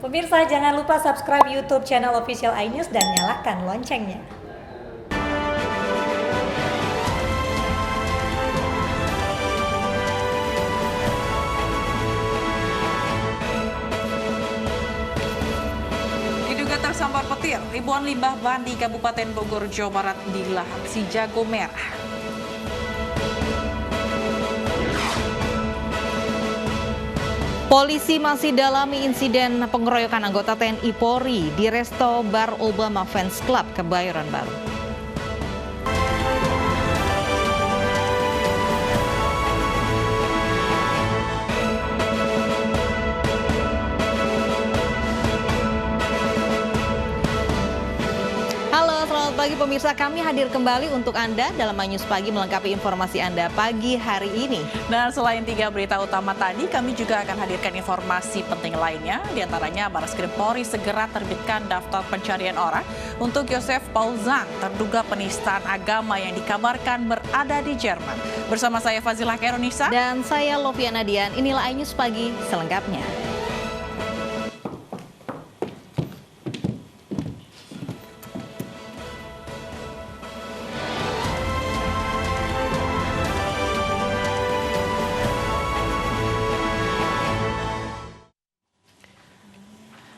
Pemirsa, jangan lupa subscribe YouTube channel Official iNews dan nyalakan loncengnya. Diduga tersambar petir, ribuan limbah ban di Kabupaten Bogor, Jawa Barat dilahap si jago merah. Polisi masih dalami insiden pengeroyokan anggota TNI Polri di resto Bar Obama Fans Club, Kebayoran Baru. Halo, selamat pagi pemirsa. Kami hadir kembali untuk Anda dalam iNews Pagi melengkapi informasi Anda pagi hari ini. Dan selain 3 berita utama tadi, kami juga akan hadirkan informasi penting lainnya. Di antaranya, Barreskrim Polri segera terbitkan daftar pencarian orang untuk Joseph Paul Zhang, terduga penistaan agama yang dikabarkan berada di Jerman. Bersama saya Fazilah Khairunisa. Dan saya Loviana Dian. Inilah iNews Pagi selengkapnya.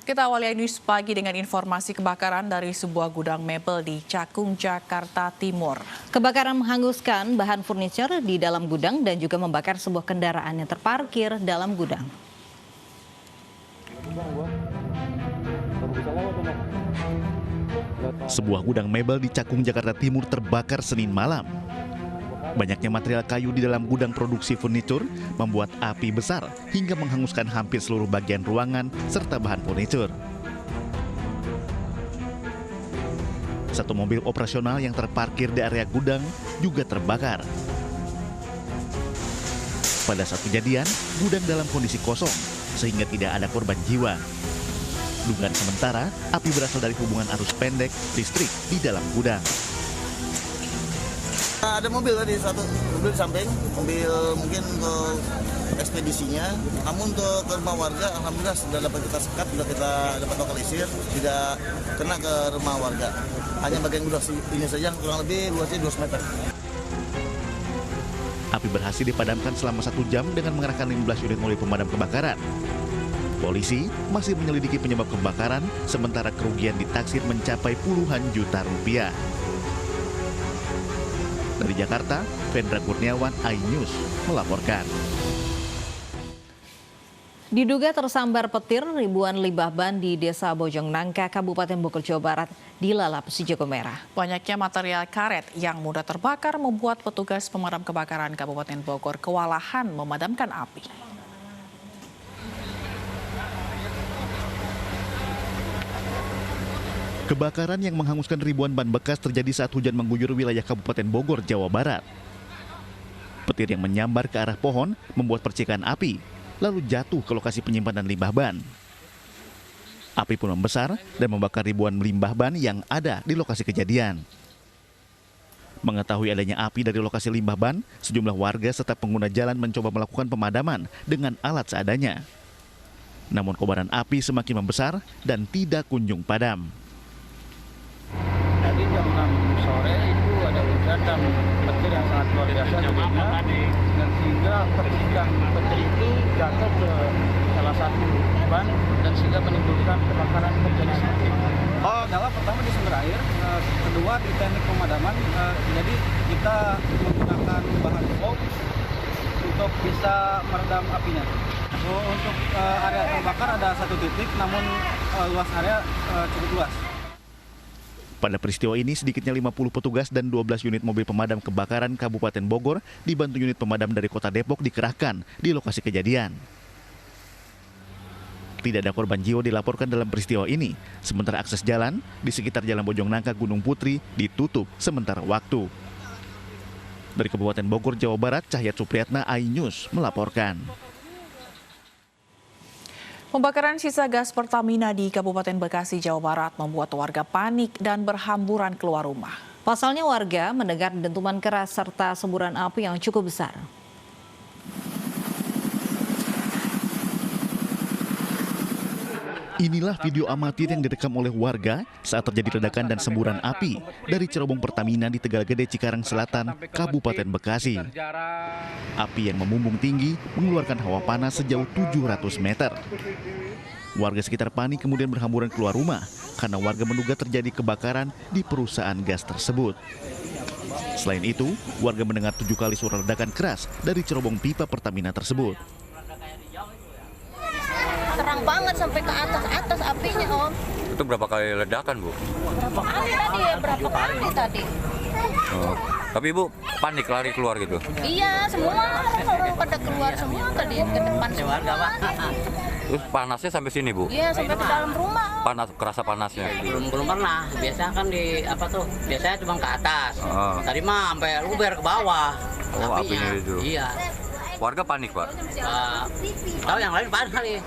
Kita awali news pagi dengan informasi kebakaran dari sebuah gudang mebel di Cakung, Jakarta Timur. Kebakaran menghanguskan bahan furniture di dalam gudang dan juga membakar sebuah kendaraan yang terparkir dalam gudang. Sebuah gudang mebel di Cakung, Jakarta Timur terbakar Senin malam. Banyaknya material kayu di dalam gudang produksi furnitur membuat api besar hingga menghanguskan hampir seluruh bagian ruangan serta bahan furnitur. Satu mobil operasional yang terparkir di area gudang juga terbakar. Pada saat kejadian, gudang dalam kondisi kosong sehingga tidak ada korban jiwa. Dugaan sementara, api berasal dari hubungan arus pendek listrik di dalam gudang. Ada mobil tadi, satu mobil di samping, mobil mungkin untuk ekspedisinya. Namun untuk ke rumah warga, alhamdulillah sudah dapat kita sekat, sudah kita dapat lokalisir, tidak kena ke rumah warga. Hanya bagian gudang ini saja, kurang lebih luasnya 2 meter. Api berhasil dipadamkan selama 1 jam dengan mengerahkan 15 unit mobil pemadam kebakaran. Polisi masih menyelidiki penyebab kebakaran, sementara kerugian ditaksir mencapai puluhan juta rupiah. Dari Jakarta, Vendra Kurniawan, iNews melaporkan. Diduga tersambar petir, ribuan limbah ban di Desa Bojongnangka, Kabupaten Bogor, Jawa Barat dilalap si jago merah. Banyaknya material karet yang mudah terbakar membuat petugas pemadam kebakaran Kabupaten Bogor kewalahan memadamkan api. Kebakaran yang menghanguskan ribuan ban bekas terjadi saat hujan mengguyur wilayah Kabupaten Bogor, Jawa Barat. Petir yang menyambar ke arah pohon membuat percikan api, lalu jatuh ke lokasi penyimpanan limbah ban. Api pun membesar dan membakar ribuan limbah ban yang ada di lokasi kejadian. Mengetahui adanya api dari lokasi limbah ban, sejumlah warga serta pengguna jalan mencoba melakukan pemadaman dengan alat seadanya. Namun kobaran api semakin membesar dan tidak kunjung padam. Tadi jam 6 sore itu ada hujan dan petir yang sangat luar biasa gedenya, dan sehingga percikan petir itu jatuh ke salah satu ban dan sehingga menimbulkan kebakaran terjadi sedikit. Kendala pertama di sumber air, kedua di teknik pemadaman. Jadi kita menggunakan bahan foam untuk bisa meredam apinya. Untuk area terbakar ada 1 titik, namun luas area cukup luas. Pada peristiwa ini, sedikitnya 50 petugas dan 12 unit mobil pemadam kebakaran Kabupaten Bogor dibantu unit pemadam dari Kota Depok dikerahkan di lokasi kejadian. Tidak ada korban jiwa dilaporkan dalam peristiwa ini, sementara akses jalan di sekitar Jalan Bojongnangka Gunung Putri ditutup sementara waktu. Dari Kabupaten Bogor, Jawa Barat, Cahyat Supriyatna, iNews melaporkan. Pembakaran sisa gas Pertamina di Kabupaten Bekasi, Jawa Barat membuat warga panik dan berhamburan keluar rumah. Pasalnya warga mendengar dentuman keras serta semburan api yang cukup besar. Inilah video amatir yang direkam oleh warga saat terjadi ledakan dan semburan api dari cerobong Pertamina di Tegalgede, Cikarang Selatan, Kabupaten Bekasi. Api yang memumbung tinggi mengeluarkan hawa panas sejauh 700 meter. Warga sekitar panik kemudian berhamburan keluar rumah karena warga menduga terjadi kebakaran di perusahaan gas tersebut. Selain itu, warga mendengar 7 kali suara ledakan keras dari cerobong pipa Pertamina tersebut. Terang banget sampai ke atas apinya, Om. Itu berapa kali ledakan, Bu? Berapa kali tadi? Oh. Tapi Ibu panik lari keluar gitu? Iya, semua orang pada keluar semua ke depan semua. Terus panasnya sampai sini, Bu? Iya, sampai ke dalam rumah. Panas, kerasa panasnya? Belum pernah. Biasa kan biasanya cuma ke atas. Tadi mah sampai luber ke bawah. Oh, apinya itu. Iya. Warga panik, Pak? Tahu yang lain panik kali.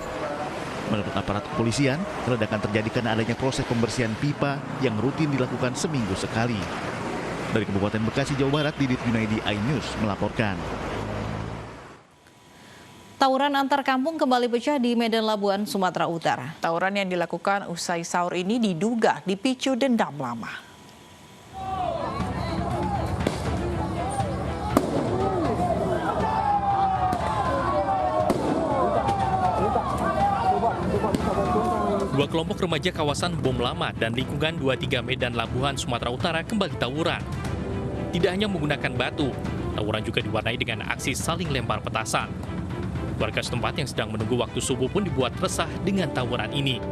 Menurut aparat kepolisian, ledakan terjadi karena adanya proses pembersihan pipa yang rutin dilakukan seminggu sekali. Dari Kabupaten Bekasi, Jawa Barat, Didit Junaidi, iNews melaporkan. Tawuran antar kampung kembali pecah di Medan Labuan, Sumatera Utara. Tawuran yang dilakukan usai sahur ini diduga dipicu dendam lama. Dua kelompok remaja kawasan Bom Lama dan lingkungan 23 Medan Labuhan, Sumatera Utara kembali tawuran. Tidak hanya menggunakan batu, tawuran juga diwarnai dengan aksi saling lempar petasan. Warga setempat yang sedang menunggu waktu subuh pun dibuat resah dengan tawuran ini.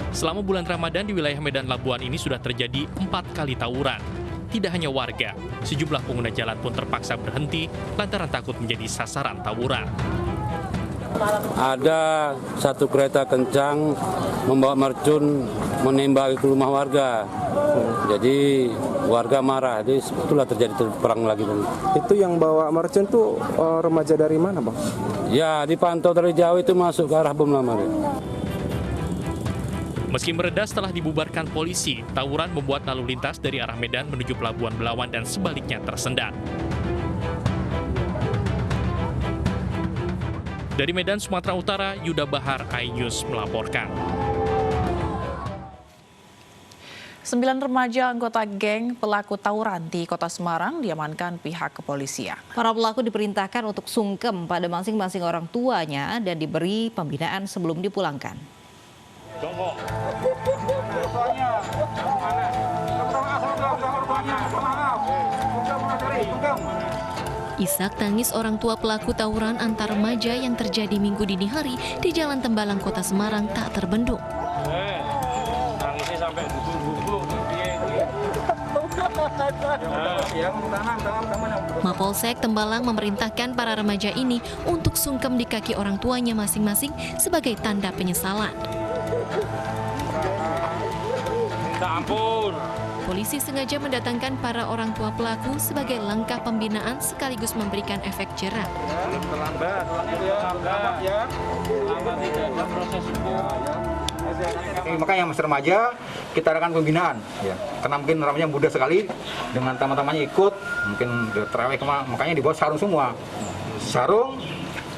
Selama bulan Ramadan di wilayah Medan Labuhan ini sudah terjadi 4 kali tawuran. Tidak hanya warga, sejumlah pengguna jalan pun terpaksa berhenti lantaran takut menjadi sasaran tawuran. Ada satu kereta kencang membawa mercun menembak ke rumah warga. Jadi warga marah, jadi itulah terjadi perang lagi. Itu yang bawa mercun tuh remaja dari mana, Bang? Ya, dipantau dari jauh itu masuk ke arah Bom Lama. Meski mereda setelah dibubarkan polisi, tawuran membuat lalu lintas dari arah Medan menuju Pelabuhan Belawan dan sebaliknya tersendat. Dari Medan, Sumatera Utara, Yuda Bahar, iNews melaporkan. 9 remaja anggota geng pelaku tawuran di Kota Semarang diamankan pihak kepolisian. Para pelaku diperintahkan untuk sungkem pada masing-masing orang tuanya dan diberi pembinaan sebelum dipulangkan. Isak tangis orang tua pelaku tawuran antar remaja yang terjadi Minggu dini hari di Jalan Tembalang, Kota Semarang tak terbendung. Mapolsek Tembalang memerintahkan para remaja ini untuk sungkem di kaki orang tuanya masing-masing sebagai tanda penyesalan. Polisi sengaja mendatangkan para orang tua pelaku sebagai langkah pembinaan sekaligus memberikan efek jerah. Makanya yang masih remaja kita adakan pembinaan, ya. Karena mungkin ramanya muda sekali, dengan teman-temannya ikut, mungkin terawih makanya dibawa sarung semua, sarung.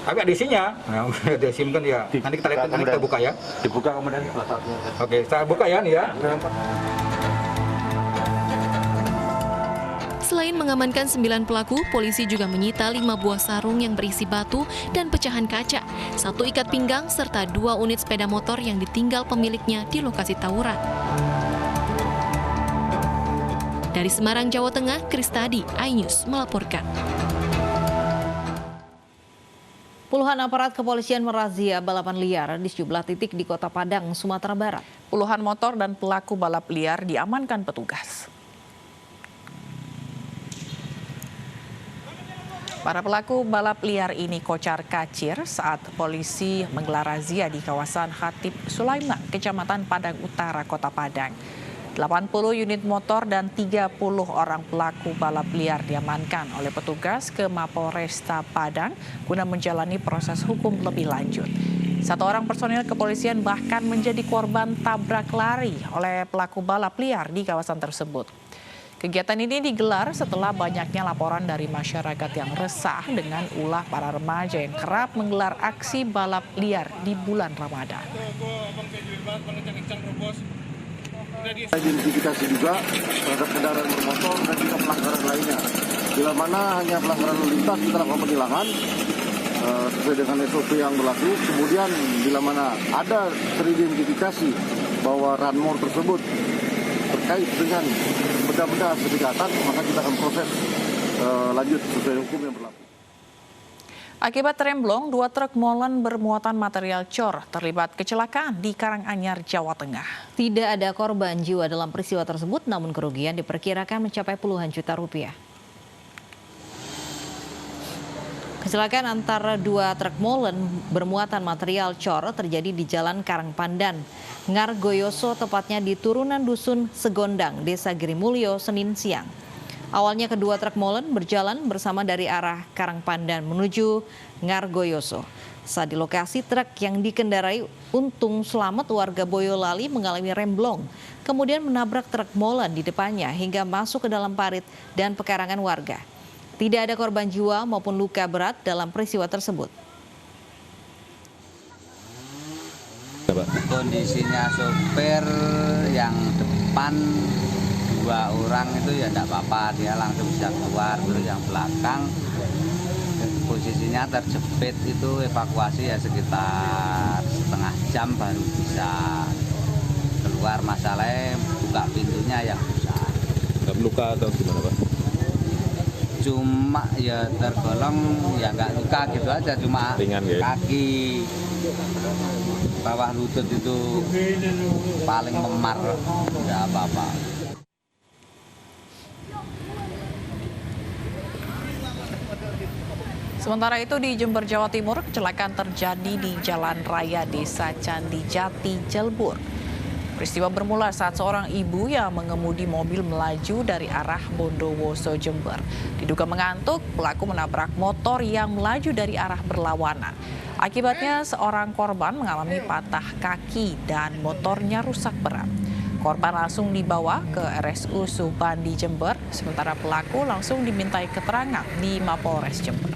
Tapi ada isinya, ada isi mungkin ya. Nanti kita lihat, nanti kita buka ya. Dibuka kemudian. Oke, saya buka ya nih ya. Selain mengamankan 9 pelaku, polisi juga menyita 5 buah sarung yang berisi batu dan pecahan kaca, 1 ikat pinggang, serta 2 unit sepeda motor yang ditinggal pemiliknya di lokasi tawuran. Dari Semarang, Jawa Tengah, Kristadi, iNews melaporkan. Puluhan aparat kepolisian merazia balapan liar di sejumlah titik di Kota Padang, Sumatera Barat. Puluhan motor dan pelaku balap liar diamankan petugas. Para pelaku balap liar ini kocar kacir saat polisi menggelar razia di kawasan Khatib Sulaiman, Kecamatan Padang Utara, Kota Padang. 80 unit motor dan 30 orang pelaku balap liar diamankan oleh petugas ke Mapolresta Padang guna menjalani proses hukum lebih lanjut. 1 orang personil kepolisian bahkan menjadi korban tabrak lari oleh pelaku balap liar di kawasan tersebut. Kegiatan ini digelar setelah banyaknya laporan dari masyarakat yang resah dengan ulah para remaja yang kerap menggelar aksi balap liar di bulan Ramadan. Identifikasi juga terhadap kendaraan bermotor dan juga pelanggaran lainnya. Bila mana hanya pelanggaran lalu lintas kita lakukan penilangan sesuai dengan SOP yang berlaku. Kemudian bila mana ada teridentifikasi bahwa ranmor tersebut terkait dengan benda-benda kejahatan, maka kita akan proses lanjut sesuai hukum yang berlaku. Akibat remblong, 2 truk molen bermuatan material cor terlibat kecelakaan di Karanganyar, Jawa Tengah. Tidak ada korban jiwa dalam peristiwa tersebut, namun kerugian diperkirakan mencapai puluhan juta rupiah. Kecelakaan antara 2 truk molen bermuatan material cor terjadi di Jalan Karangpandan, Ngargoyoso, tepatnya di turunan Dusun Segondang, Desa Girimulyo, Senin siang. Awalnya kedua truk molen berjalan bersama dari arah Karangpandan menuju Ngargoyoso. Saat di lokasi, truk yang dikendarai untung selamat warga Boyolali mengalami remblong, kemudian menabrak truk molen di depannya hingga masuk ke dalam parit dan pekarangan warga. Tidak ada korban jiwa maupun luka berat dalam peristiwa tersebut. Kondisinya sopir yang depan 2 orang itu ya tidak apa-apa, dia langsung bisa keluar. Terus yang belakang posisinya terjepit, itu evakuasi ya sekitar setengah jam baru bisa keluar. Masalahnya buka pintunya yang susah. Nggak luka atau gimana Pak? Cuma ya tergolong ya nggak luka gitu aja, cuma ringan, ya? Kaki bawah lutut itu paling memar, nggak apa-apa. Sementara itu di Jember, Jawa Timur, kecelakaan terjadi di Jalan Raya Desa Candi Jati, Jelbur. Peristiwa bermula saat seorang ibu yang mengemudi mobil melaju dari arah Bondowoso, Jember. Diduga mengantuk, pelaku menabrak motor yang melaju dari arah berlawanan. Akibatnya seorang korban mengalami patah kaki dan motornya rusak berat. Korban langsung dibawa ke RSU Subandi, Jember, sementara pelaku langsung dimintai keterangan di Mapolres Jember.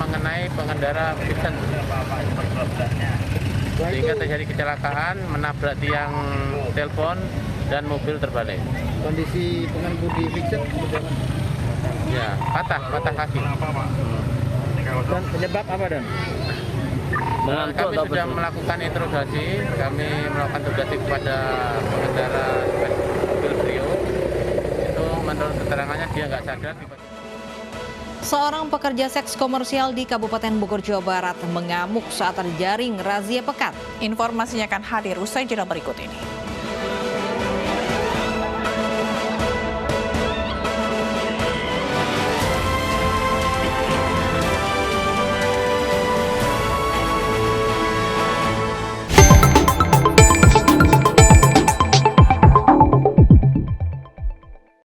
Mengenai pengendara Vision sehingga terjadi kecelakaan, menabrak tiang telepon dan mobil terbalik. Kondisi pengemudi Vision ya patah kaki. Dan penyebab apa dan? Kami sudah melakukan interogasi, kami melakukan interogasi kepada pengendara mobil Brio. Itu menurut keterangannya dia nggak sadar. Seorang pekerja seks komersial di Kabupaten Bogor, Jawa Barat mengamuk saat terjaring razia pekat. Informasinya akan hadir usai jeda berikut ini.